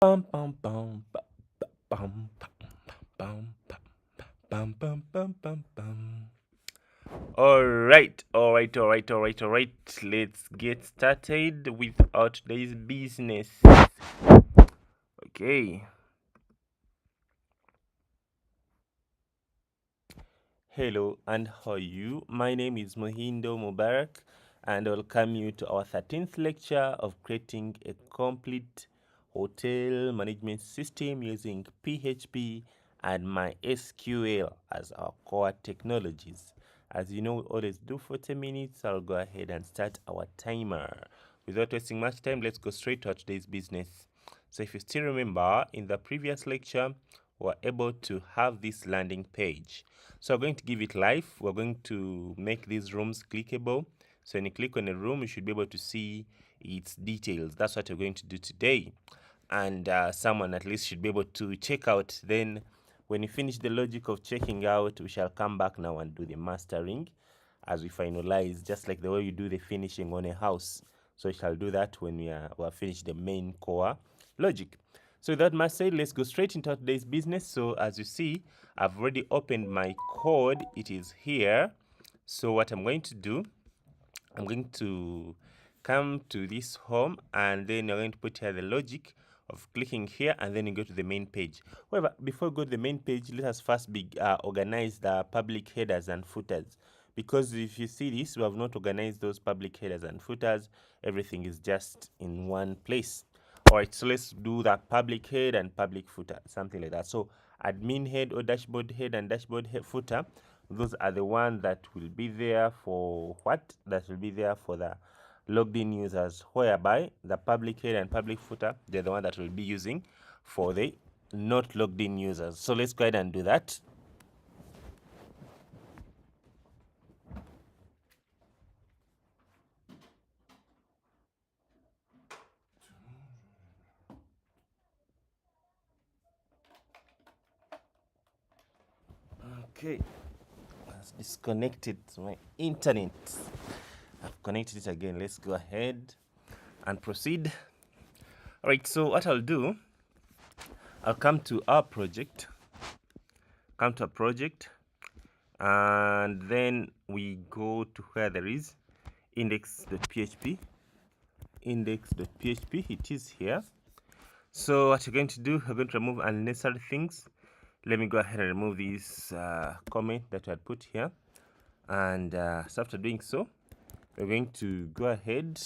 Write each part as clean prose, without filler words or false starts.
Bum, bum, bum, ba, ba, bum, bum, bum, bum, bum, bum, bum, bum, bum. All right. Let's get started with our today's business. Okay. Hello, and how are you? My name is Muhindo Mubarak, and I welcome you to our 13th lecture of creating a complete hotel management system using PHP and MySQL as our core technologies. As you know, we always do 40 minutes. I'll go ahead and start our timer. Without wasting much time, let's go straight to today's business. So if you still remember, in the previous lecture, we were able to have this landing page. So we're going to give it life. We're going to make these rooms clickable. So when you click on a room, you should be able to see its details. That's what we're going to do today. And someone at least should be able to check out. Then when you finish the logic of checking out, we shall come back now and do the mastering as we finalize, just like the way you do the finishing on a house. So we shall do that when we are finished the main core logic. So with that much said, let's go straight into today's business. So as you see, I've already opened my code. It is here. So what I'm going to do, I'm going to come to this home, and then you're going to put here the logic of clicking here, and then you go to the main page. However, before we go to the main page, let us first organize the public headers and footers. Because if you see this, we have not organized those public headers and footers. Everything is just in one place. All right, so let's do the public head and public footer, something like that. So admin head or dashboard head and dashboard head footer, those are the ones that will be there for what? That will be there for the logged in users, whereby the public head and public footer, they're the one that we'll be using for the not logged in users. So let's go ahead and do that. Okay, let's disconnect it to my internet. I've connected it again. Let's go ahead and proceed. All right, so what I'll do, I'll come to our project, and then we go to where there is index.php. It is here. So what you're going to do, we're going to remove unnecessary things. Let me go ahead and remove this comment that I had put here. And so after doing so, we're going to go ahead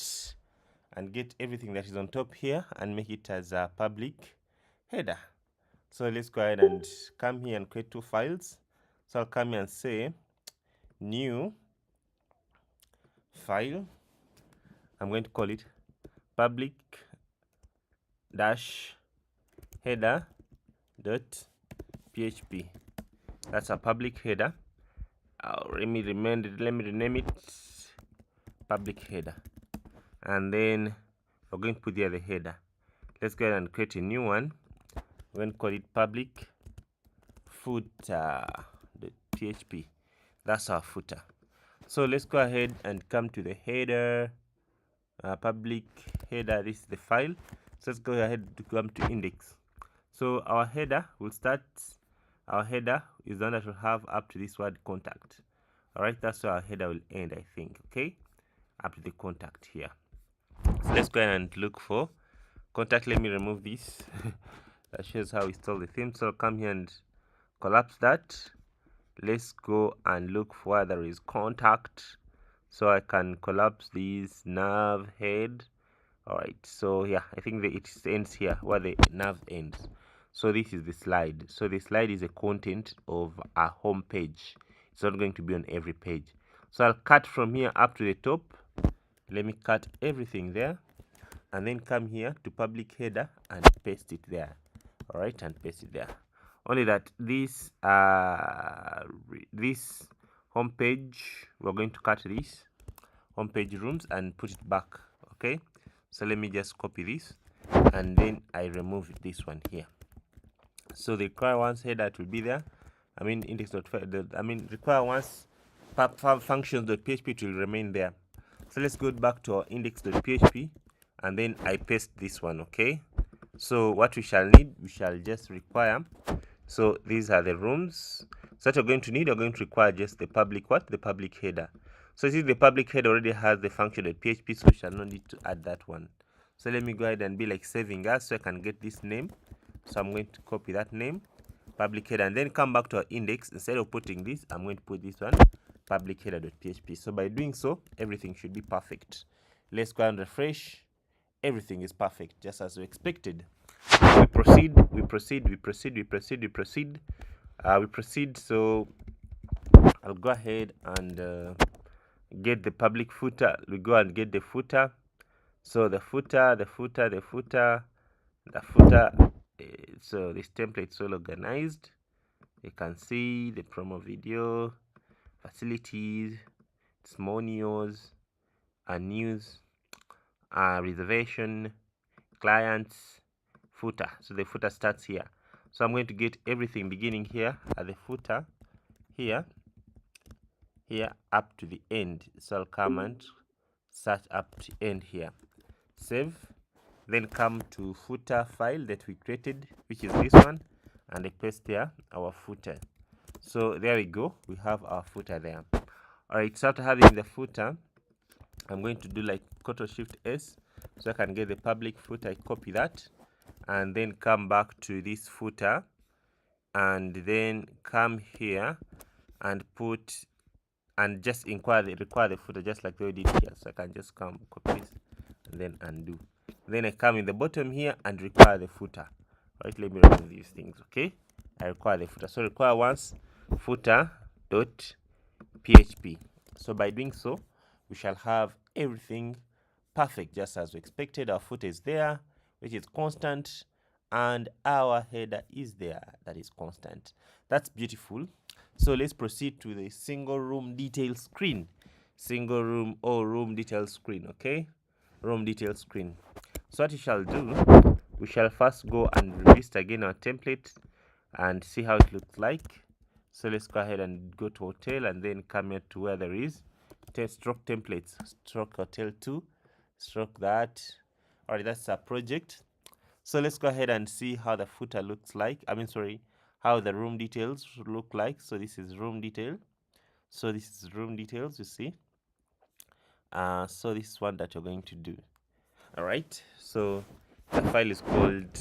and get everything that is on top here and make it as a public header. So let's go ahead and come here and create two files. So I'll come here and say new file. I'm going to call it public dash header dot php. That's a public header. Let me rename it public header, and then we're going to put there the header. Let's go ahead and create a new one. We're going to call it public footer.php. That's our footer. So let's go ahead and come to the header, public header. This is the file. So let's go ahead to come to index. So our header will start. Our header is the one that will have up to this word contact. All right, that's where our header will end, I think. Okay, up to the contact here. So let's go ahead and look for contact. Let me remove this. That shows how we install the theme. So I'll come here and collapse that. Let's go and look for where there is contact. So I can collapse this nav head. All right, so yeah, I think it ends here where the nav ends. So this is the slide. So the slide is a content of a home page. It's not going to be on every page. So I'll cut from here up to the top. Let me cut everything there, and then come here to public header and paste it there. All right, and paste it there. Only that this this home page, we're going to cut this home page rooms and put it back. Okay, so let me just copy this, and then I remove this one here. So the require once header will be there. I mean require once functions.php will remain there. So let's go back to our index.php, and then I paste this one. Okay, So what we shall need, we shall just require, so these are the rooms. So what you're going to need, you're going to require just the public what? The public header. So since the public header already has the function.php, so we shall not need to add that one. So let me go ahead and be like saving us so I can get this name. So I'm going to copy that name, public header, and then come back to our index. Instead of putting this, I'm going to put this one, public header.php. So by doing so, everything should be perfect. Let's go and refresh. Everything is perfect, just as we expected. We proceed. So I'll go ahead and get the public footer. We go and get the footer. So the footer. So this template is all organized. You can see the promo video, facilities, testimonials, news, reservation, clients, footer. So the footer starts here. So I'm going to get everything beginning here at the footer, here up to the end. So I'll come and search up to end here, save, then come to footer file that we created, which is this one, and I paste there our footer. So there we go, we have our footer there. All right, so after having the footer, I'm going to do like Ctrl+Shift+S so I can get the public footer. I copy that and then come back to this footer and then come here and put and just require the footer just like we did here. So I can just come copy this and then undo. Then I come in the bottom here and require the footer. Right, let me remove these things. Okay, I require the footer. So require once footer.php. So by doing so, we shall have everything perfect just as we expected. Our footer is there, which is constant, and our header is there, that is constant. That's beautiful. So let's proceed to the single room detail screen. Single room or room detail screen. Okay, room detail screen. So what we shall do, we shall first go and revisit again our template and see how it looks like. So let's go ahead and go to hotel and then come here to where there is stroke templates, stroke hotel 2, stroke that. All right, that's our project. So let's go ahead and see how the footer looks like. How the room details look like. So this is room detail. So this is room details, you see. So this is one that you're going to do. All right, so the file is called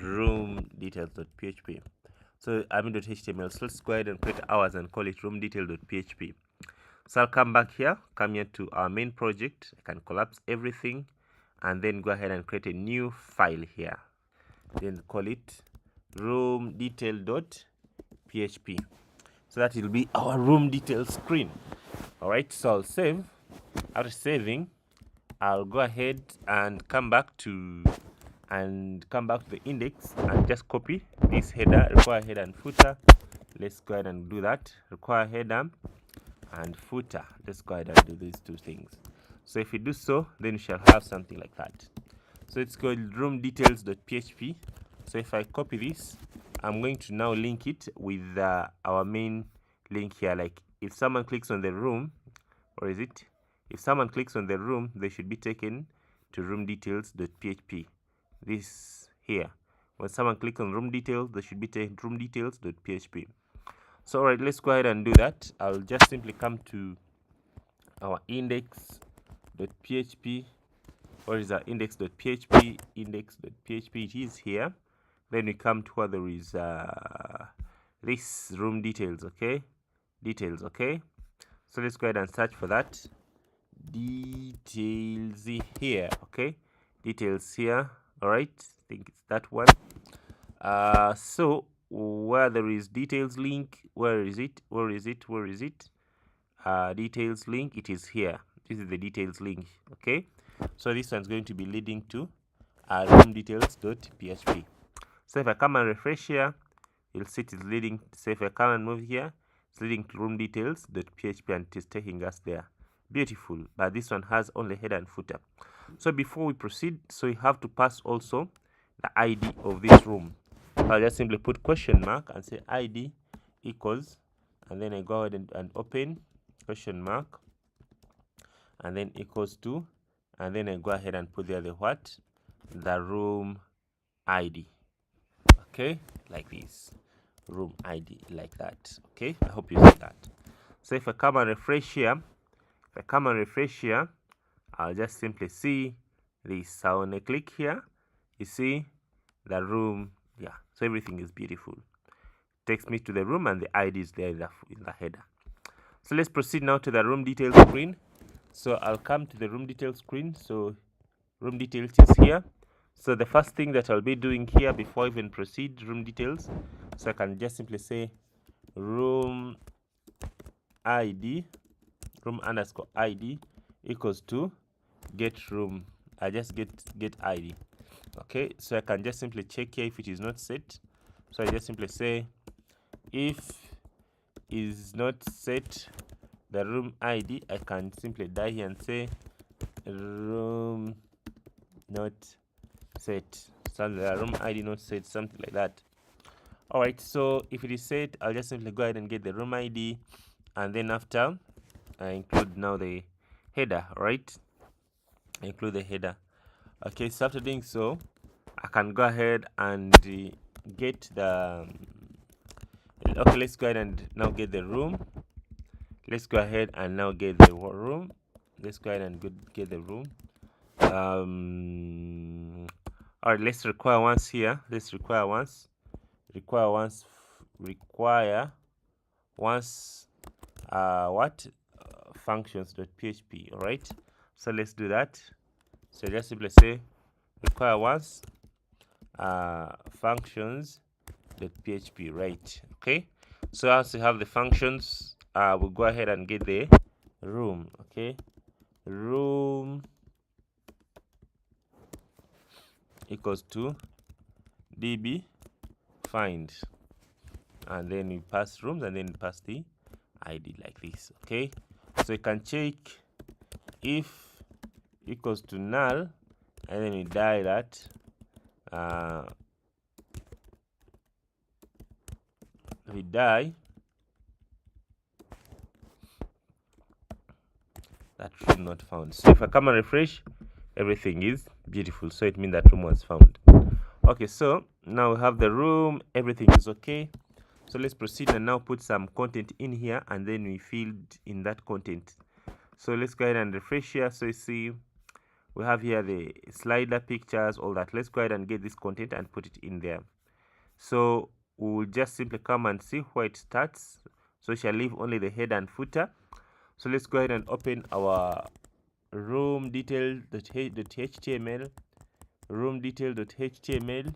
room details.php. So admin.html. So let's go ahead and create ours and call it room detail.php. So I'll come back here, come here to our main project. I can collapse everything and then go ahead and create a new file here. Then call it room detail.php. So that will be our room detail screen. All right, so I'll save. After saving, I'll go ahead and come back to the index and just copy this header, require header and footer. Let's go ahead and do that. Require header and footer. Let's go ahead and do these two things. So if we do so, then we shall have something like that. So it's called room details.php. So if I copy this, I'm going to now link it with our main link here. Like if someone clicks on the room, or is it? If someone clicks on the room, they should be taken to room details.php. This here. When someone clicks on room details, they should be taken to room details.php. So all right, let's go ahead and do that. I'll just simply come to our index.php. Or is our index.php? Index.php, it is here. Then we come to where there is this room details. Okay, details. Okay, so let's go ahead and search for that. Details here. Okay, details here. All right, I think it's that one. So where there is details link, where is it? Details link, it is here. This is the details link. Okay, so this one's going to be leading to room details.php. So if I come and refresh here, you'll see it is leading. So if I come and move here, it's leading to room details.php and it is taking us there. Beautiful. But this one has only header and footer. So before we proceed, so you have to pass also the ID of this room. I'll just simply put question mark and say ID equals, and then I go ahead and open question mark and then equals to, and then I go ahead and put there the what, the room ID. Okay, like this, room ID, like that. Okay, I hope you see that. So if I come and refresh here, I'll just simply see this. So when I click here, you see the room. Yeah, so everything is beautiful. Takes me to the room and the ID is there in the header. So let's proceed now to the room details screen. So I'll come to the room details screen. So room details is here. So the first thing that I'll be doing here before I even proceed room details, so I can just simply say room ID, room underscore ID equals to get room. I just get ID. Okay, so I can just simply check here if it is not set. So I just simply say if is not set the room ID, I can simply die here and say room not set, so the room ID not set, something like that. All right, so if it is set, I'll just simply go ahead and get the room ID, and then after I include now the header. Right, I include the header. Okay, so after doing so, I can go ahead and get the okay, let's go ahead and now get the room. Let's go ahead and now get the room. Let's go ahead and get the room. All right, let's require once here. Let's require once what functions.php. all right, so let's do that. So just simply say require once functions.php, right? Okay, so as we have the functions, we'll go ahead and get the room. Okay, room equals to db find, and then we pass rooms and then pass the ID like this. Okay, so you can check if equals to null, and then we die that that room not found. So if I come and refresh, everything is beautiful, so it means that room was found. Okay, so now we have the room, everything is okay. So let's proceed and now put some content in here, and then we filled in that content. So let's go ahead and refresh here. So you see we have here the slider, pictures, all that. Let's go ahead and get this content and put it in there. So we'll just simply come and see where it starts. So we shall leave only the header and footer. So let's go ahead and open our room detail.html, room detail.html.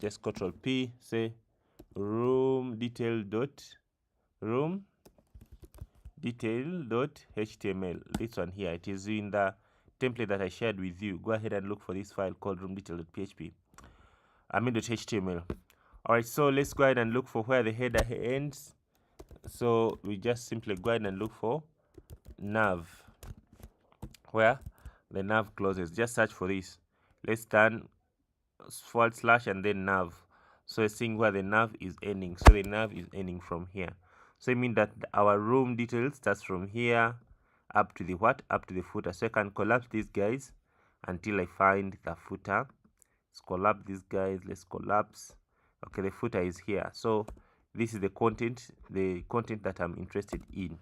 Just Ctrl P, say room detail.html. This one here, it is in the template that I shared with you. Go ahead and look for this file called room detail.php. .html. All right, so let's go ahead and look for where the header ends. So we just simply go ahead and look for nav, where the nav closes. Just search for this. Let's turn / and then nav. So we're seeing where the nav is ending. So the nav is ending from here. So it means that our room details starts from here up to the what? Up to the footer. So I can collapse these guys until I find the footer. Let's collapse these guys. Let's collapse. Okay, the footer is here. So this is the content that I'm interested in,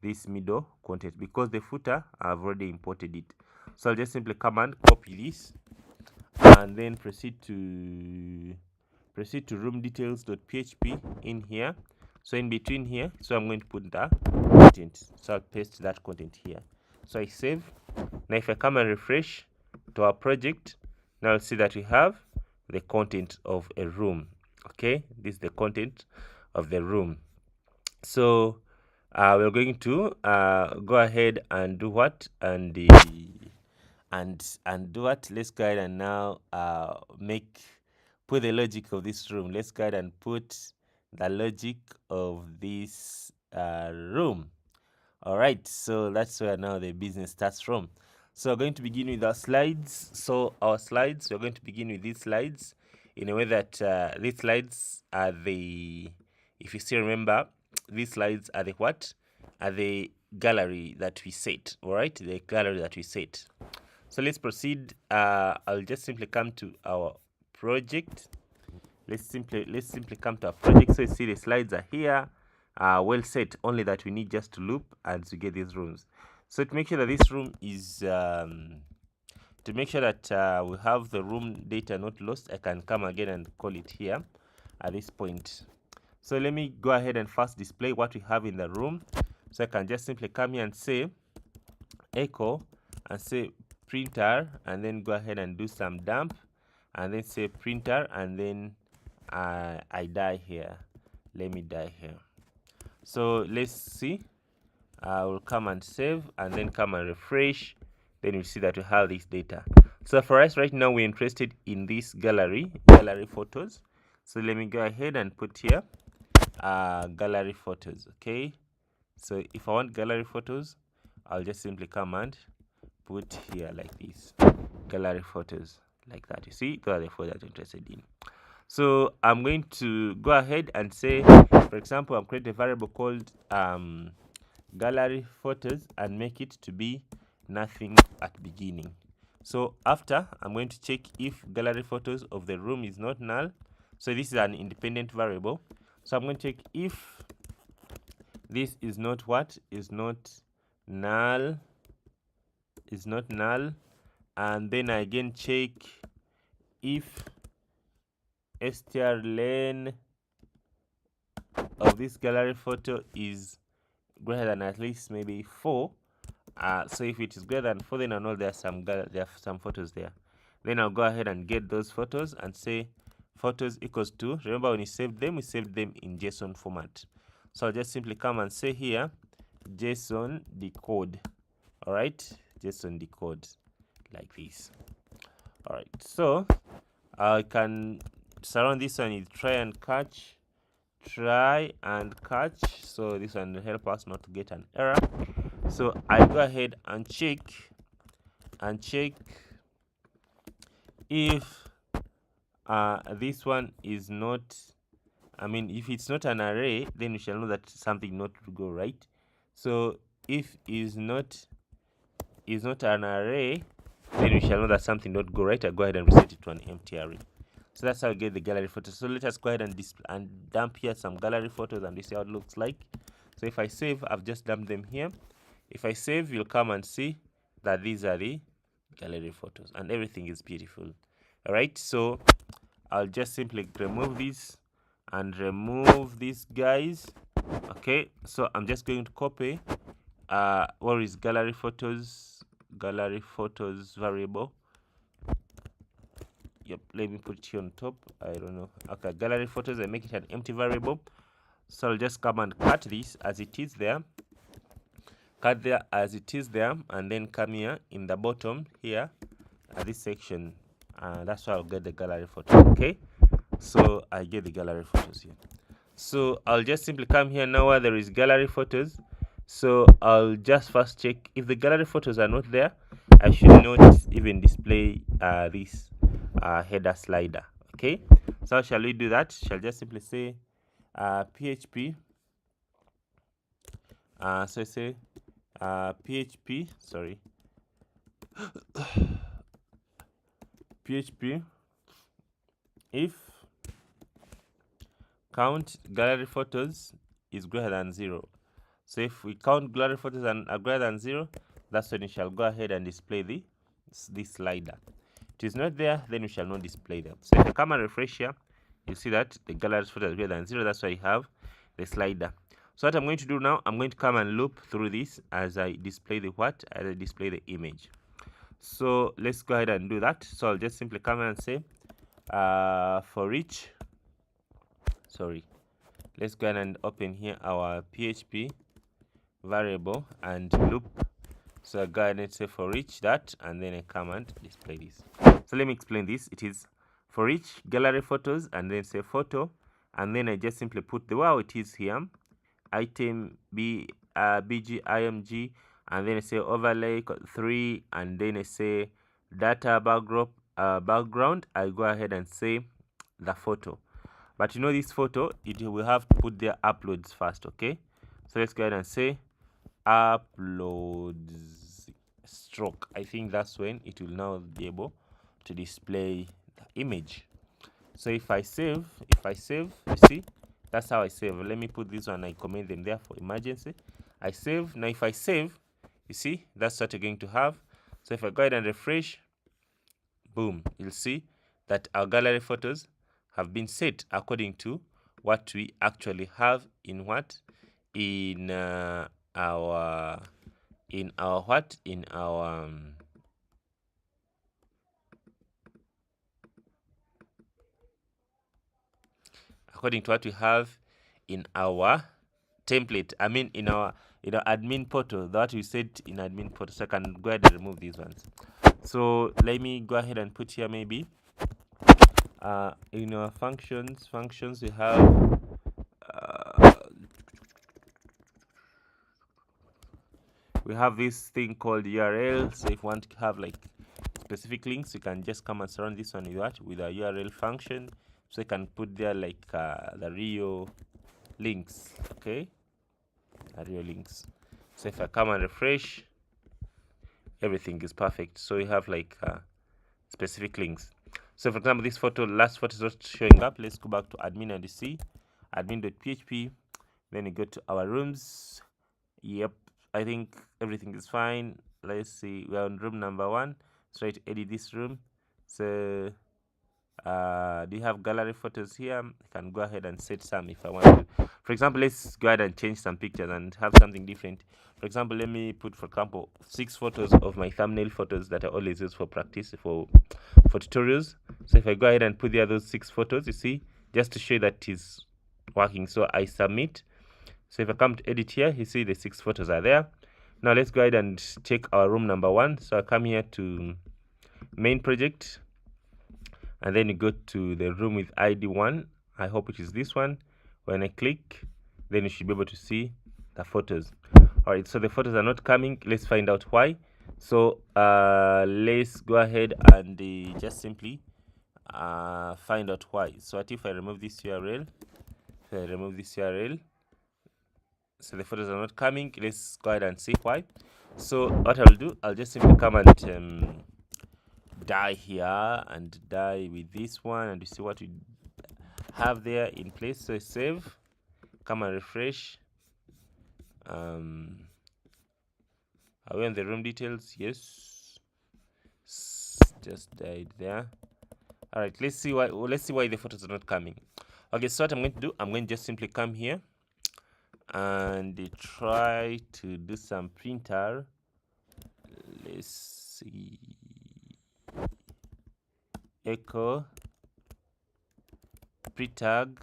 this middle content, because the footer I've already imported it. So I'll just simply come and copy this, and then proceed to room details.php in here. So in between here, so I'm going to put the content. So I'll paste that content here. So I save. Now if I come and refresh to our project, now I'll see that we have the content of a room. Okay, this is the content of the room. So we're going to go ahead and do what? And do what? Let's go ahead and now put the logic of this room. Let's go ahead and put the logic of this room. All right, so that's where now the business starts from. So we're going to begin with our slides. So our slides, we're going to begin with these slides in a way that these slides are the, if you still remember, these slides are the what? Are the gallery that we set. All right, the gallery that we set. So let's proceed. I'll just simply come to our project. Let's simply come to our project. So you see the slides are here, well set, only that we need just to loop and to get these rooms. So to make sure that this room is to make sure that we have the room data not lost, I can come again and call it here at this point. So let me go ahead and first display what we have in the room. So I can just simply come here and say echo and say printer, and then go ahead and do some dump, and then say printer, and then I die here. Let me die here. So let's see. I will come and save, and then come and refresh. Then you see that we have this data. So for us right now, we're interested in this gallery photos. So let me go ahead and put here gallery photos. Okay, so if I want gallery photos, I'll just simply come and put here like this, gallery photos, like that. You see, those are the photos that I'm interested in. So I'm going to go ahead and say, for example, I'm creating a variable called gallery photos and make it to be nothing at beginning. So after, I'm going to check if gallery photos of the room is not null. So this is an independent variable. So I'm going to check if this is not what is not null, and then I again check if strlen of this gallery photo is greater than at least maybe 4. So if it is greater than 4, then I know there are some photos there. Then I'll go ahead and get those photos and say photos equals to, remember when we saved them in JSON format. So I'll just simply come and say here JSON decode. All right, JSON decode like this. All right, so I can surround this one with try and catch. So this one will help us not to get an error. So I go ahead and check if this one is not, if it's not an array, then we shall know that something not to go right. So if is not an array, then we shall know that something not go right. I go ahead and reset it to an empty array. So that's how I get the gallery photos. So let us go ahead and dump here some gallery photos, and we see how it looks like. So if I save, I've just dumped them here. If I save, you'll come and see that these are the gallery photos, and everything is beautiful. All right, so I'll just simply remove this and remove these guys. Okay, so I'm just going to copy what is gallery photos variable. Yep, let me put it here on top. I don't know. Okay, gallery photos, I make it an empty variable. So I'll just come and cut this as it is there. And then come here in the bottom here at this section. That's why I'll get the gallery photo. Okay, so I get the gallery photos here. So I'll just simply come here now where there is gallery photos. So I'll just first check if the gallery photos are not there. I should not even display this header slider. Okay, so how shall we do that? Shall just simply say PHP. So say PHP. Sorry. PHP if count gallery photos is greater than 0. So if we count gallery photos and are greater than 0, that's when we shall go ahead and display this slider. If it is not there, then we shall not display them. So if I come and refresh here, you see that the gallery photo is greater than 0. That's why I have the slider. So what I'm going to do now, I'm going to come and loop through this as I display the image. So let's go ahead and do that. So I'll just simply come and say for each. Sorry, let's go ahead and open here our PHP variable and loop. So I go ahead and say for each that, and then I come and display this. So let me explain this. It is for each gallery photos, and then say photo, and then I just simply put the wow it is here, item bg img, and then I say overlay 3, and then I say data background. I go ahead and say the photo. But you know this photo, it will have to put their uploads first. Okay, so let's go ahead and say uploads. stroke, I think that's when it will now be able to display the image. So if I save, you see, that's how I save. Let me put this one, I comment them there for emergency. I save. Now if I save, you see, that's what you're going to have. So if I go ahead and refresh, boom, you'll see that our gallery photos have been set according to what we actually have in what? In our what? In our according to what we have in our template. I mean in our admin portal, that we set in admin portal. So I can go ahead and remove these ones. So let me go ahead and put here maybe in our functions we have we have this thing called URL. So if you want to have like specific links, you can just come and surround this one with what? With a URL function. So you can put there like the real links, okay? The real links. So if I come and refresh, everything is perfect. So we have like specific links. So for example, this photo, last photo is not showing up. Let's go back to admin and see admin.php. Then we go to our rooms. Yep, I think everything is fine. Let's see, we're on room number 1. Let's try to edit this room. So do you have gallery photos here? I can go ahead and set some if I want to. For example, let's go ahead and change some pictures and have something different. For example, let me put, for example, 6 photos of my thumbnail photos that I always use for practice, for tutorials. So if I go ahead and put there those 6 photos, you see, just to show that it is working. So I submit. So if I come to edit here, you see the 6 photos are there. Now let's go ahead and check our room number 1. So I come here to main project, and then you go to the room with ID 1. I hope it is this one. When I click, then you should be able to see the photos. All right, so the photos are not coming. Let's find out why. So let's go ahead and just simply find out why. So what if I remove this URL? If I remove this URL, so the photos are not coming. Let's go ahead and see why. So what I'll do, I'll just simply come and die here and die with this one, and you see what we have there in place. So save, come and refresh. Are we on the room details? Yes, just died there. All right, let's see why the photos are not coming. Okay, so what I'm going to do, I'm going to just simply come here and try to do some printer. Let's see, echo pre-tag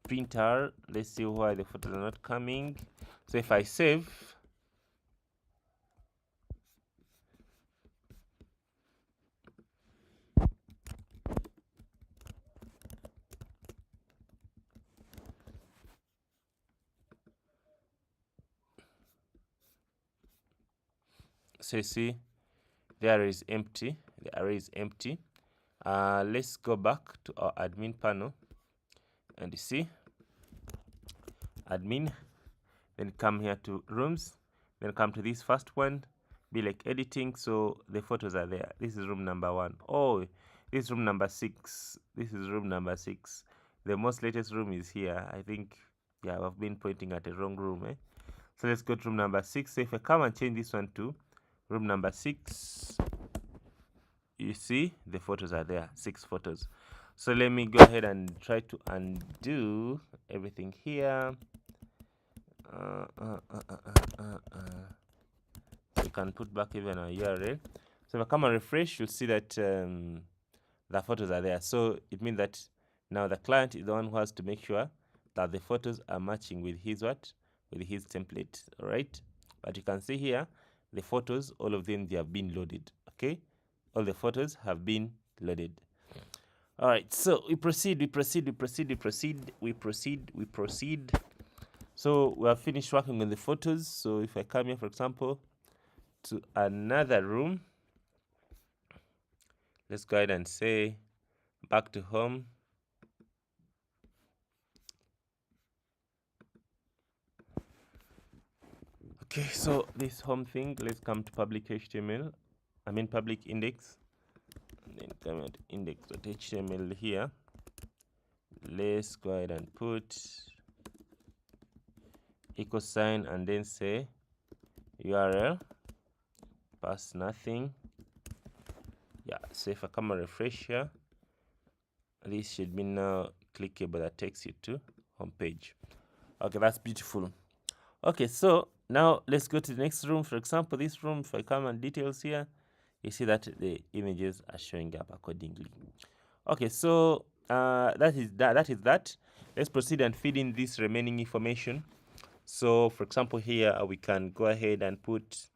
printer. Let's see why the photos are not coming. So if I save, so you see the array is empty. The array is empty. Let's go back to our admin panel and you see admin, then come here to rooms, then come to this first one, be like editing. So the photos are there. This is room number 1. Oh, this is room number 6. This is room number 6. The most latest room is here. I think, yeah, I've been pointing at the wrong room. So let's go to room number 6. So if I come and change this one to room number 6, you see the photos are there, 6 photos. So let me go ahead and try to undo everything here. So you can put back even a URL. So if I come and refresh, you'll see that the photos are there. So it means that now the client is the one who has to make sure that the photos are matching with his what? With his template. All right. But you can see here the photos, all of them, they have been loaded. Okay. All the photos have been loaded. All right, so we proceed. So we have finished working on the photos. So if I come here, for example, to another room, let's go ahead and say back to home. Okay, so this home thing, let's come to public HTML, public index, and then come at index.html here. Let's go ahead and put equal sign and then say URL, pass nothing. Yeah, so if I come and refresh here, this should be now clickable, that takes you to home page. Okay, that's beautiful. Okay, so now let's go to the next room. For example, this room, if I come and details here, you see that the images are showing up accordingly. Okay, so that is that. Let's proceed and feed in this remaining information. So for example, here we can go ahead and put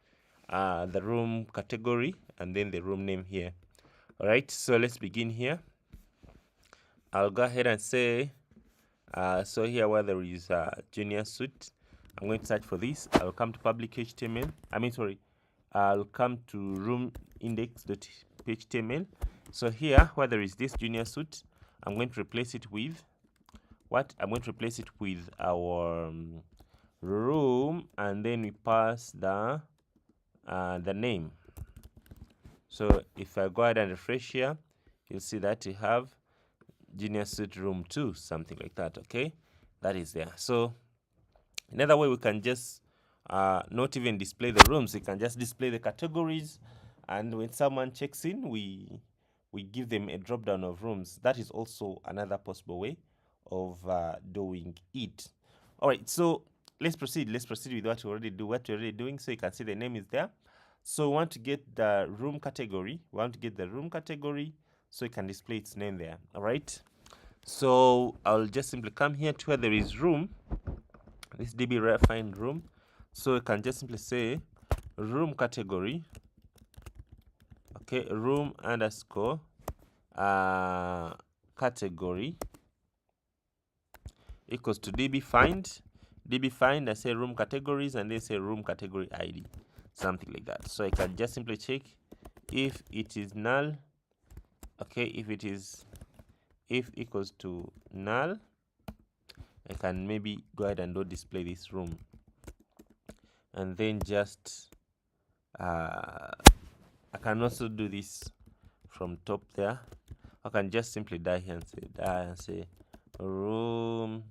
the room category and then the room name here. All right, so let's begin here. I'll go ahead and say, so here where there is junior suite, I'm going to search for this. I'll come to public HTML. I'll come to room index.html. So here where there is this junior suite, I'm going to replace it with what? I'm going to replace it with our room, and then we pass the name. So if I go ahead and refresh here, you'll see that we have junior suite room 2, something like that. Okay, that is there. So another way we can just not even display the rooms, we can just display the categories, and when someone checks in, we give them a drop down of rooms. That is also another possible way of doing it. All right, so let's proceed with what we're already doing. So you can see the name is there. So we want to get the room category. So you can display its name there. All right, so I'll just simply come here to where there is room, this db refined room. So you can just simply say room category, okay, room underscore category equals to db find. I say room categories, and they say room category id, something like that. So I can just simply check if it is null. Okay, if equals to null, I can maybe go ahead and don't display this room, and then just I can also do this from top there. I can just simply die here and say room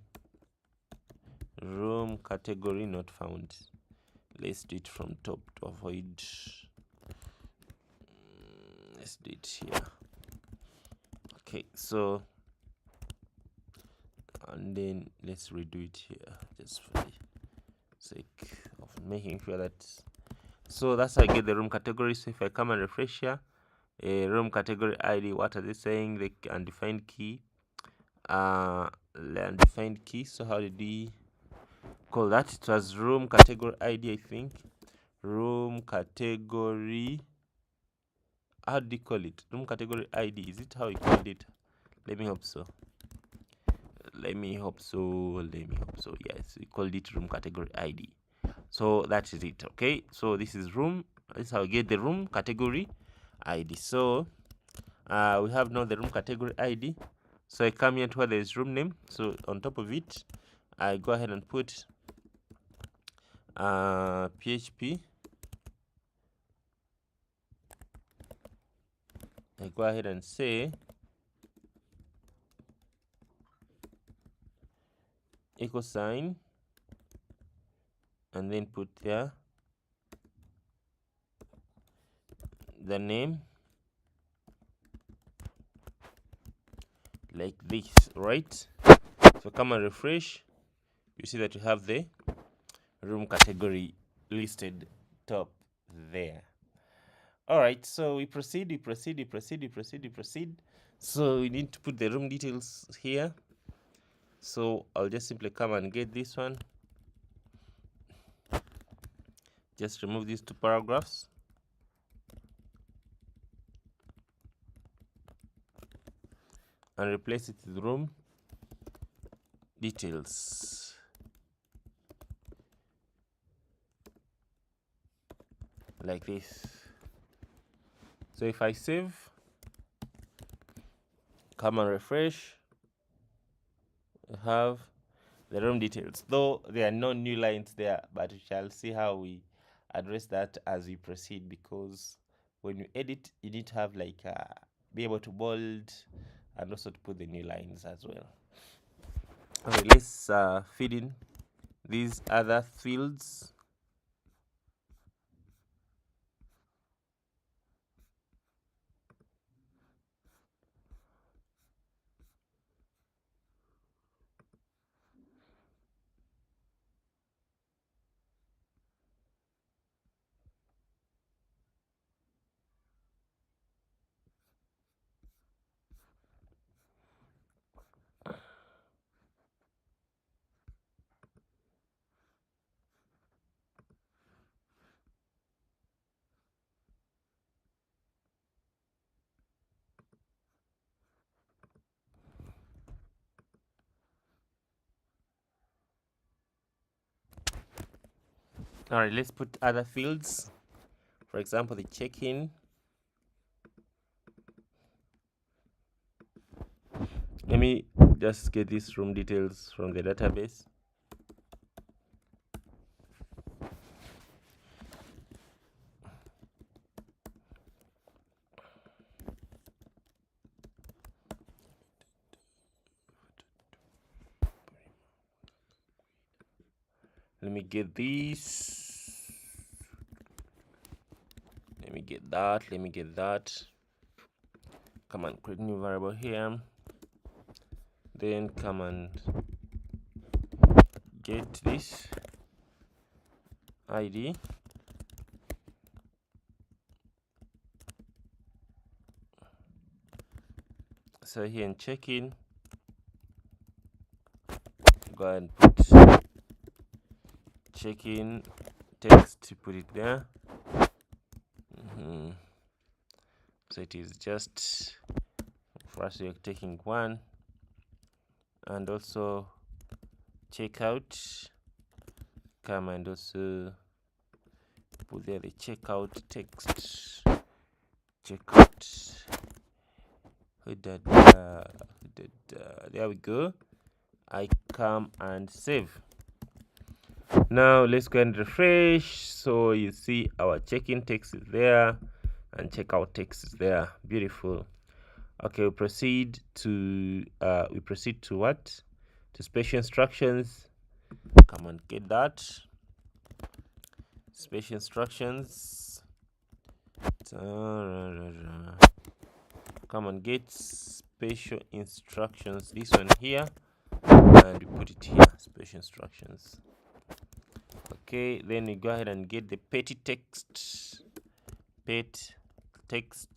category not found. Let's do it from top to avoid. Let's do it here. Okay, so and then let's redo it here just for the sake of making sure that. So that's how I get the room category. So if I come and refresh here, a room category ID, what are they saying? The undefined key, undefined key. So how did we call that? It was room category ID, I think. Room category, how do you call it? Room category ID, is it how you called it? Let me hope so. Yes, we called it room category ID. So that is it. Okay, so this is room. This is how we get the room category ID. So we have now the room category ID. So I come here to where there is room name. So on top of it, I go ahead and put PHP. I go ahead and say equal sign, and then put there the name like this, right? So come and refresh, you see that you have the room category listed top there. All right, so we proceed. So we need to put the room details here. So I'll just simply come and get this one. Just remove these two paragraphs. And replace it with room details. Like this. So if I save, come and refresh, I have the room details, though there are no new lines there, but we shall see how we address that as we proceed, because when you edit, you need to have like be able to bold and also to put the new lines as well. Okay, let's feed in these other fields. All right, let's put other fields. For example, the check-in. Let me just get these room details from the database. Let me get this. Let me get that. Let me get that. Come and create new variable here. Then come and get this ID. So here in check-in, go ahead and put check-in text, put it there. So it is just first you're taking one, and also checkout. Come and also put there the checkout text. Checkout. There we go. I come and save. Now let's go and refresh. So you see our check-in text is there and checkout text is there. Beautiful. Okay, we proceed to what? To special instructions. Come and get that. Special instructions. Come and get special instructions. This one here, and we put it here. Special instructions. Okay, then we go ahead and get the petty text. Pet text.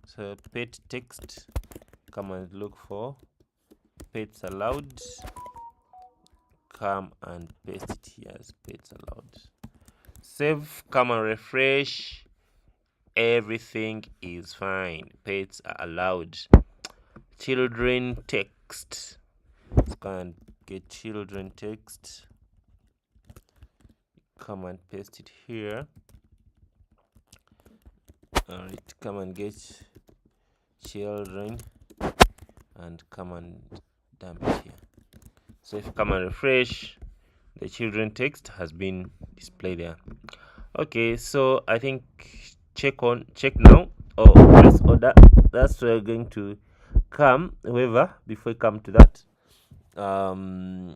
So pet text. Come and look for pets allowed. Come and paste it here as pets allowed. Save. Come and refresh. Everything is fine. Pets are allowed. Children text. Let's go and get children text. Come and paste it here. Alright, come and get children and come and dump it here. So if you come and refresh, the children text has been displayed there. Okay, so I think check now. Oh, press order. That's where we're going to come. However, before we come to that,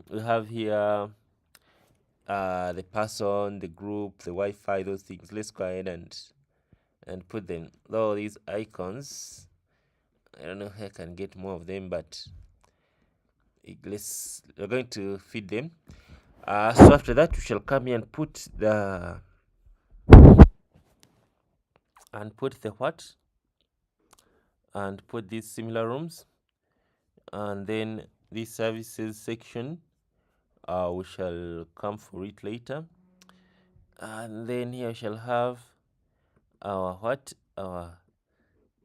we have here the person, the group, the Wi-Fi, those things. Let's go ahead and put them. All these icons, I don't know if I can get more of them, but we're going to feed them. So after that, we shall come here and put the what, and put these similar rooms, and then this services section. We shall come for it later, and then here we shall have our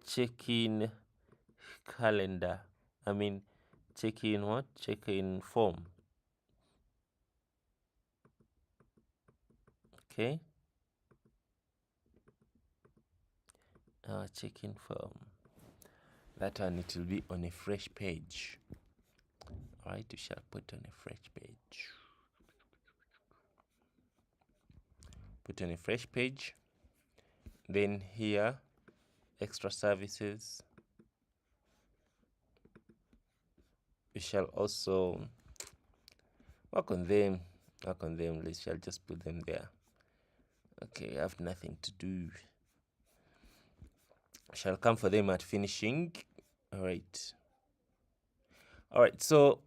check-in calendar. I mean, check-in form. Okay, check-in form. That one, it will be on a fresh page. Right, we shall put on a fresh page. Put on a fresh page. Then here, extra services. We shall also work on them. We shall just put them there. Okay, I have nothing to do. I shall come for them at finishing. All right. So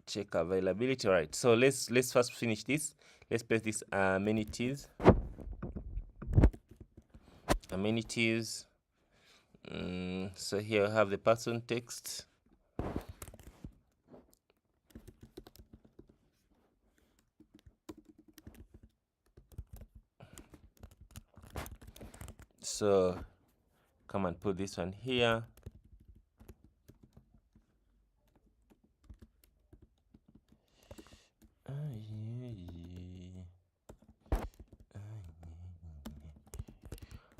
check availability. All right, so let's first finish this. Let's place this amenities. So here I have the person text. So come and put this one here.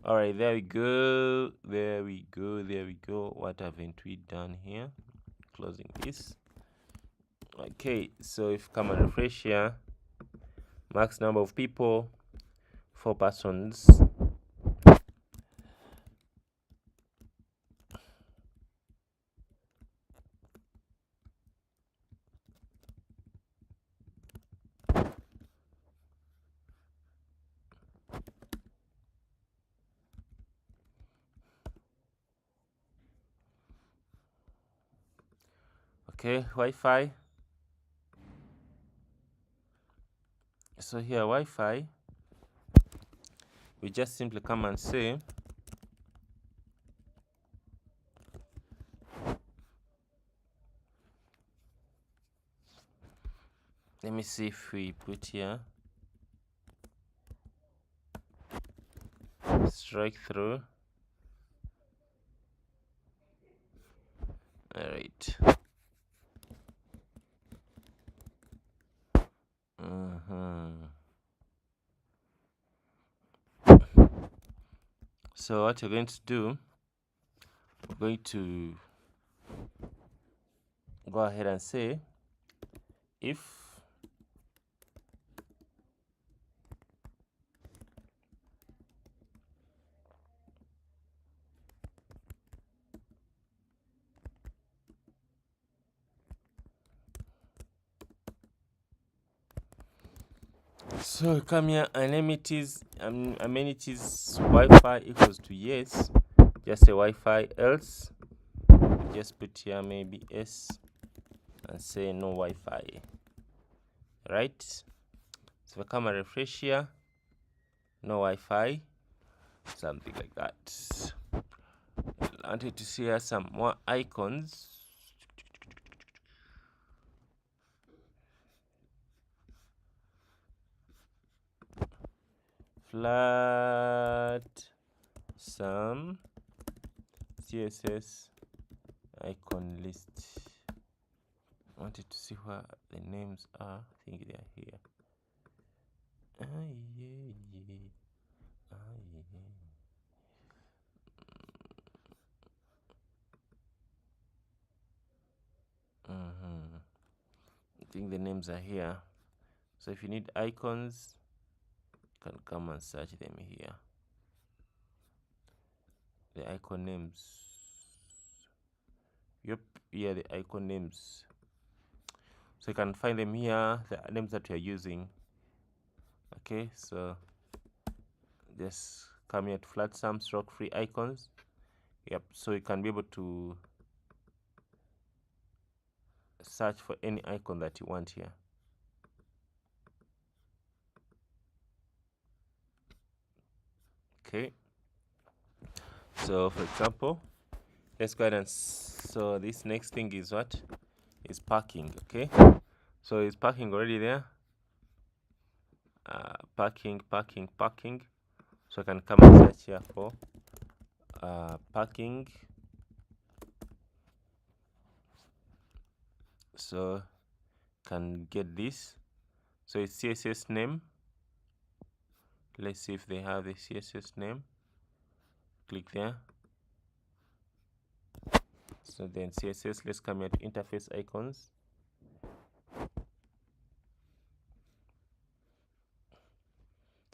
All right, there we go. What haven't we done here? Closing this. Okay, so if you come and refresh here, max number of people, 4 persons. Okay, Wi-Fi. So here, Wi-Fi, we just simply come and say let me see if we put here strike through. All right. So what you're going to do, we're going to go ahead and say if so come here, amenities Wi-Fi equals to yes, just say Wi-Fi, else just put here maybe S and say no Wi-Fi. Right, so if I come and refresh here, no Wi-Fi, something like that. I wanted to see here some more icons. Flat some CSS icon list. I wanted to see where the names are. I think they are here. I think the names are here. So if you need icons, you can come and search them here. The icon names. Yep, here the icon names. So you can find them here, the names that you're using. Okay, so just come here to flat sum stroke free icons. Yep, so you can be able to search for any icon that you want here. Okay, so for example, let's go ahead and so this next thing is what is parking. Okay, so is parking already there? Parking. So I can come and search here for parking. So can get this. So it's CSS name. Let's see if they have the CSS name. Click there. So then CSS, let's come here to interface icons.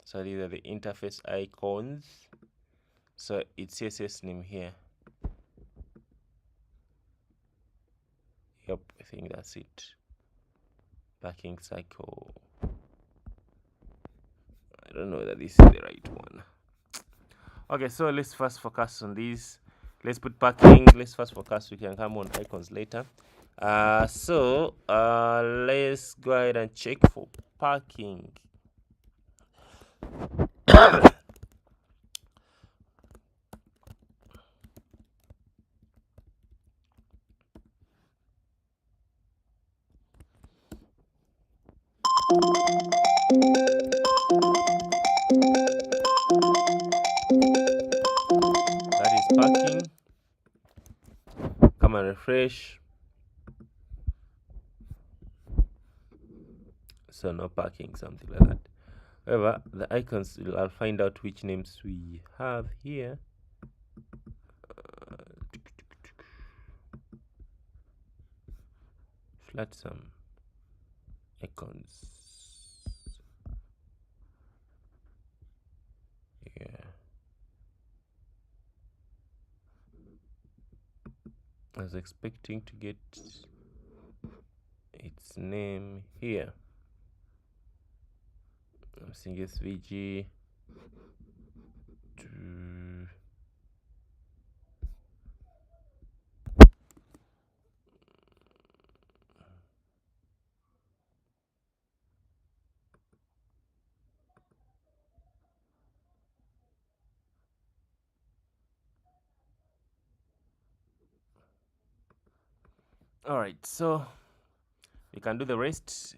So these are the interface icons. So it's CSS name here. Yep, I think that's it. Backing cycle. I don't know that this is the right one. Okay, so let's first focus on this. Let's put packing. Let's first focus. We can come on icons later. So let's go ahead and check for parking. That is parking. Come and refresh. So no parking, something like that. However, the icons, I'll find out which names we have here. Flat some icons. Yeah. I was expecting to get its name here. I'm seeing SVG. All right, so we can do the rest.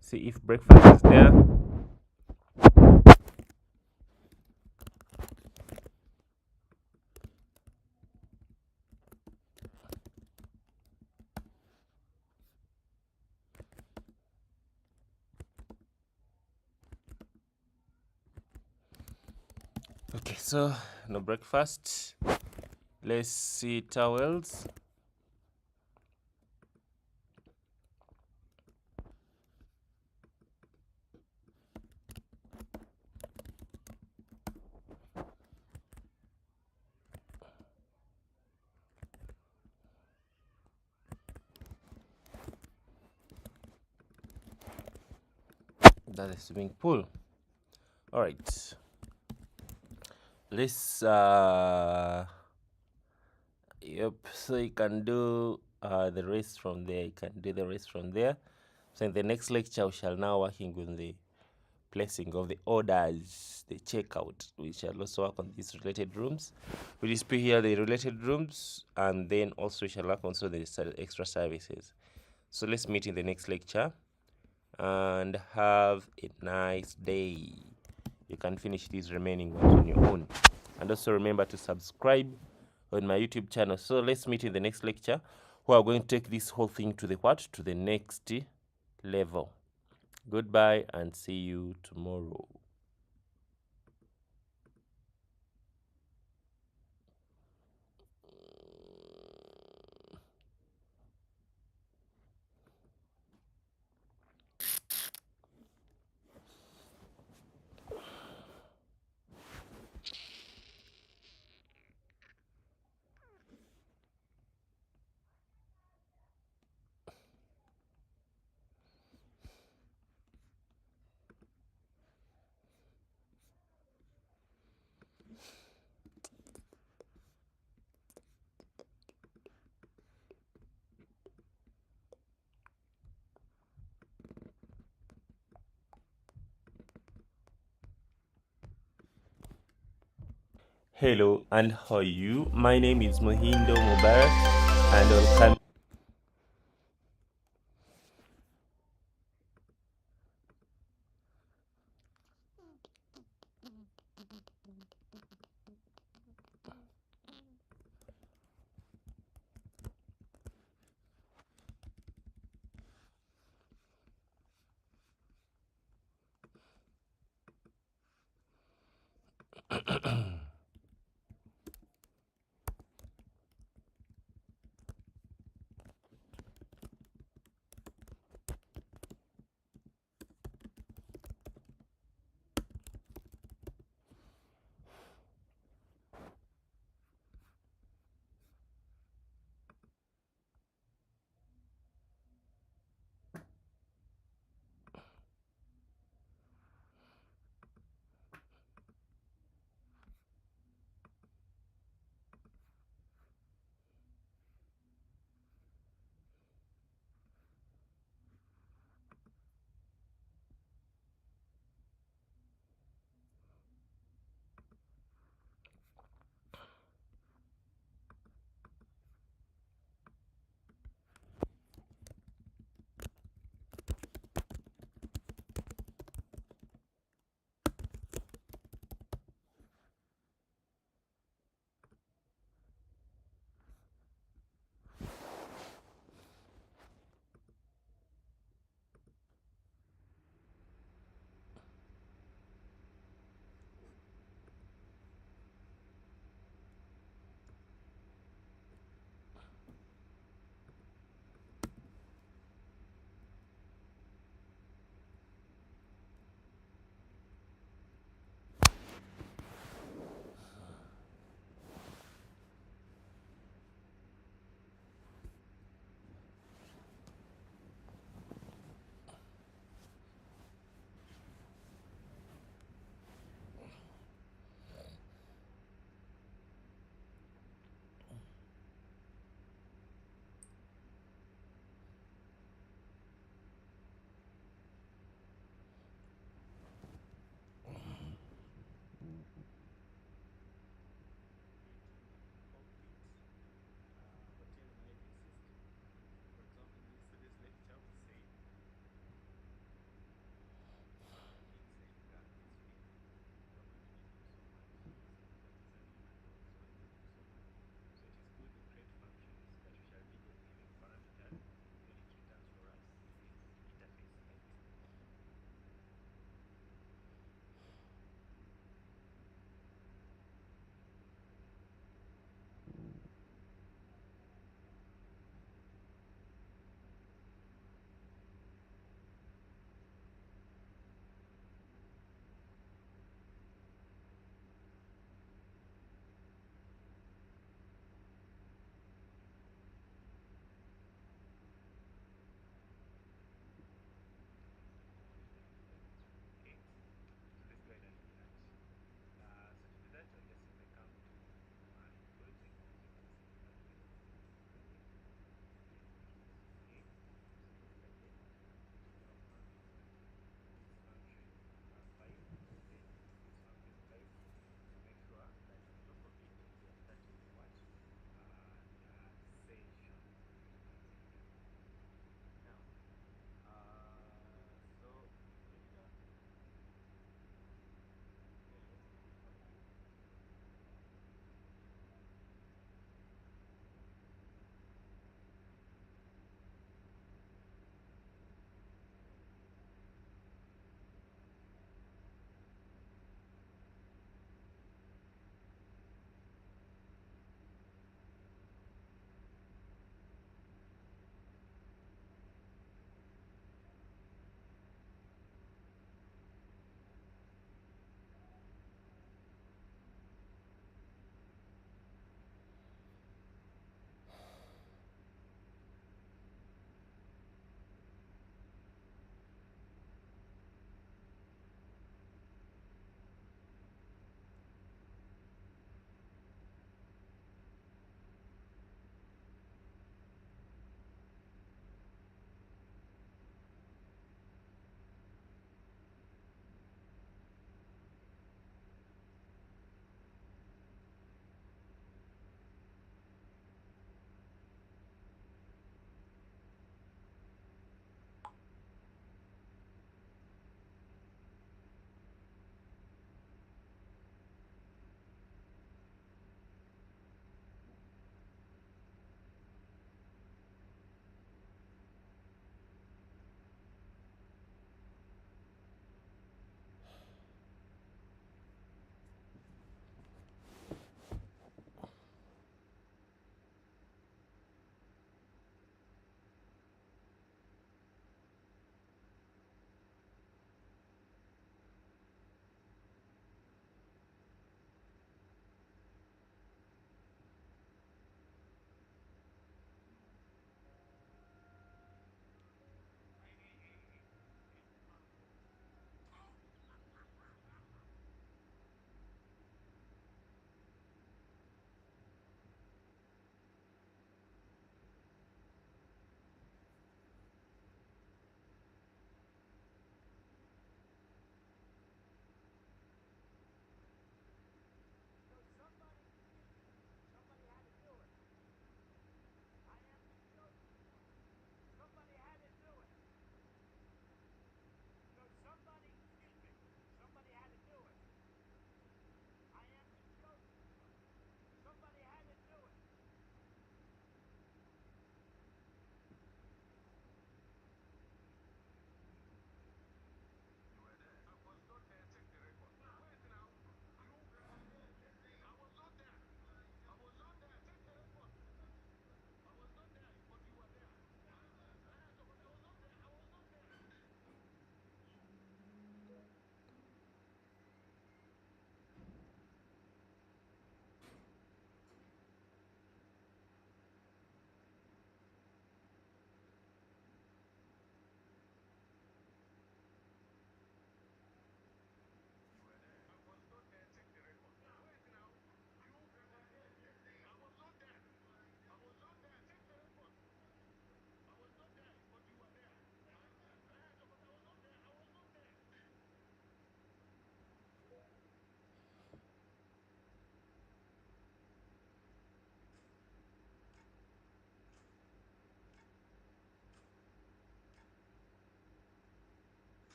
See if breakfast is there. Okay, so no breakfast. Let's see towels. That's a swimming pool. All right. Let's yep, so you can do the rest from there. You can do the rest from there. So in the next lecture, we shall now working with the placing of the orders, the checkout. We shall also work on these related rooms. We display here the related rooms, and then also we shall work on the extra services. So let's meet in the next lecture, and have a nice day. You can finish these remaining ones on your own. And also remember to subscribe on my YouTube channel. So let's meet in the next lecture. We are going to take this whole thing to the what? To the next level. Goodbye and see you tomorrow. Hello and how are you? My name is Muhindo Mubarak and welcome.